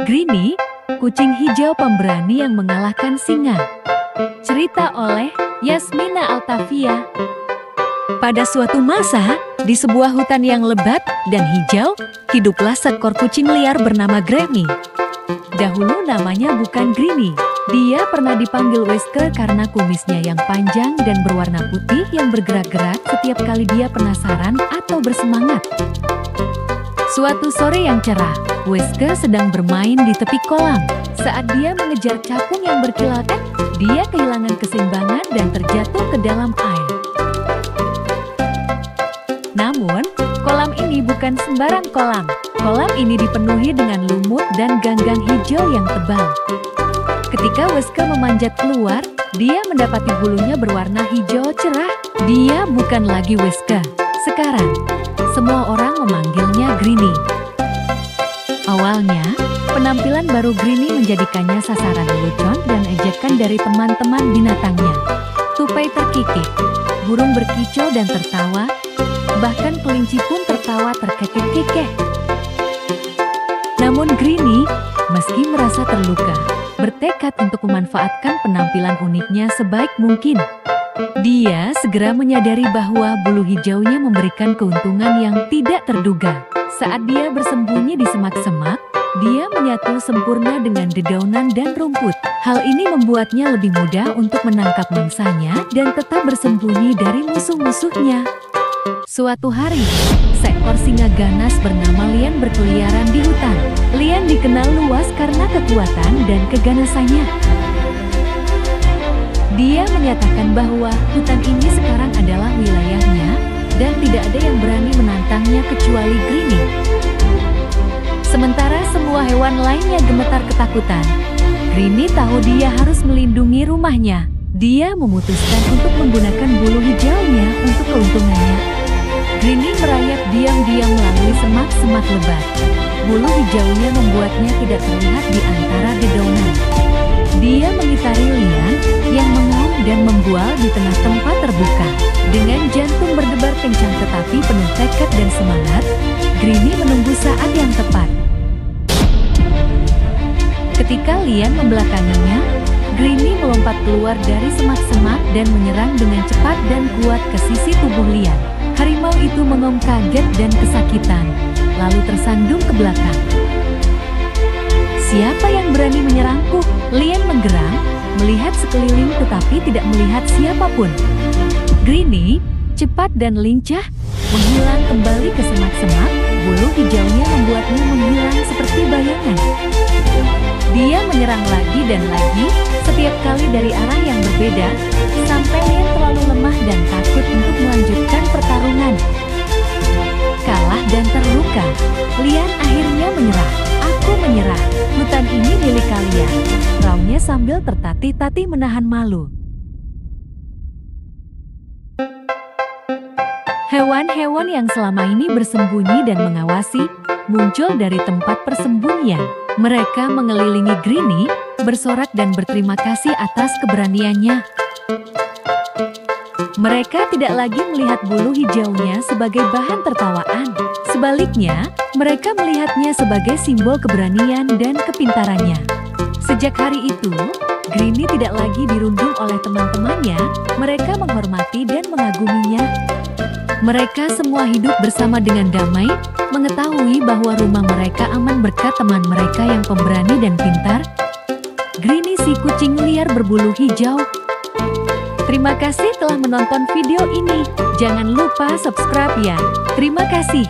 Greenie, kucing hijau pemberani yang mengalahkan singa. Cerita oleh Yasmina Altavia. Pada suatu masa, di sebuah hutan yang lebat dan hijau, hiduplah seekor kucing liar bernama Greenie. Dahulu namanya bukan Greenie. Dia pernah dipanggil Whisker karena kumisnya yang panjang dan berwarna putih yang bergerak-gerak setiap kali dia penasaran atau bersemangat. Suatu sore yang cerah, Whisker sedang bermain di tepi kolam. Saat dia mengejar capung yang berkilauan, dia kehilangan keseimbangan dan terjatuh ke dalam air. Namun, kolam ini bukan sembarang kolam. Kolam ini dipenuhi dengan lumut dan ganggang hijau yang tebal. Ketika Whisker memanjat keluar, dia mendapati bulunya berwarna hijau cerah. Dia bukan lagi Whisker. Sekarang, semua orang memanggilnya Greenie. Awalnya, penampilan baru Greenie menjadikannya sasaran lelucon dan ejekan dari teman-teman binatangnya. Tupai terkikik, burung berkicau dan tertawa, bahkan kelinci pun tertawa terkekeh-kekeh. Namun Greenie, meski merasa terluka, bertekad untuk memanfaatkan penampilan uniknya sebaik mungkin. Dia segera menyadari bahwa bulu hijaunya memberikan keuntungan yang tidak terduga. Saat dia bersembunyi di semak-semak, dia menyatu sempurna dengan dedaunan dan rumput. Hal ini membuatnya lebih mudah untuk menangkap mangsanya dan tetap bersembunyi dari musuh-musuhnya. Suatu hari, seekor singa ganas bernama Lian berkeliaran di hutan. Lian dikenal luas karena kekuatan dan keganasannya. Dia menyatakan bahwa hutan ini sekarang adalah wilayahnya dan tidak ada yang berani menantangnya kecuali Greenie. Sementara semua hewan lainnya gemetar ketakutan, Greenie tahu dia harus melindungi rumahnya. Dia memutuskan untuk menggunakan bulu hijaunya untuk keuntungannya. Greenie merayap diam-diam melalui semak-semak lebat. Bulu hijaunya membuatnya tidak terlihat di antara dedaunan. Dia mengitari Lian yang mengaum dan membual di tengah tempat terbuka. Dengan jantung berdebar kencang tetapi penuh tekad dan semangat, Greenie menunggu saat yang tepat. Ketika Lian membelakanginya, Greenie melompat keluar dari semak-semak dan menyerang dengan cepat dan kuat ke sisi tubuh Lian. Harimau itu mengaum kaget dan kesakitan, lalu tersandung ke belakang. "Siapa yang berani menyerangku?" Lian menggeram, melihat sekeliling tetapi tidak melihat siapapun. Greenie, cepat dan lincah, menghilang kembali ke semak-semak, bulu hijaunya membuatnya menghilang seperti bayangan. Dia menyerang lagi dan lagi, setiap kali dari arah yang berbeda, sampai Lian terlalu lemah dan takut untuk melanjutkan pertarungan. Kalah dan terluka, Lian akhirnya menyerah. "Aku menyerah, hutan ini milik kalian," raunya sambil tertatih-tatih menahan malu. Hewan-hewan yang selama ini bersembunyi dan mengawasi, muncul dari tempat persembunyian. Mereka mengelilingi Greenie, bersorak dan berterima kasih atas keberaniannya. Mereka tidak lagi melihat bulu hijaunya sebagai bahan tertawaan. Sebaliknya, mereka melihatnya sebagai simbol keberanian dan kepintarannya. Sejak hari itu, Greenie tidak lagi dirundung oleh teman-temannya, mereka menghormati dan mengaguminya. Mereka semua hidup bersama dengan damai, mengetahui bahwa rumah mereka aman berkat teman mereka yang pemberani dan pintar. Greenie si kucing liar berbulu hijau. Terima kasih telah menonton video ini. Jangan lupa subscribe ya. Terima kasih.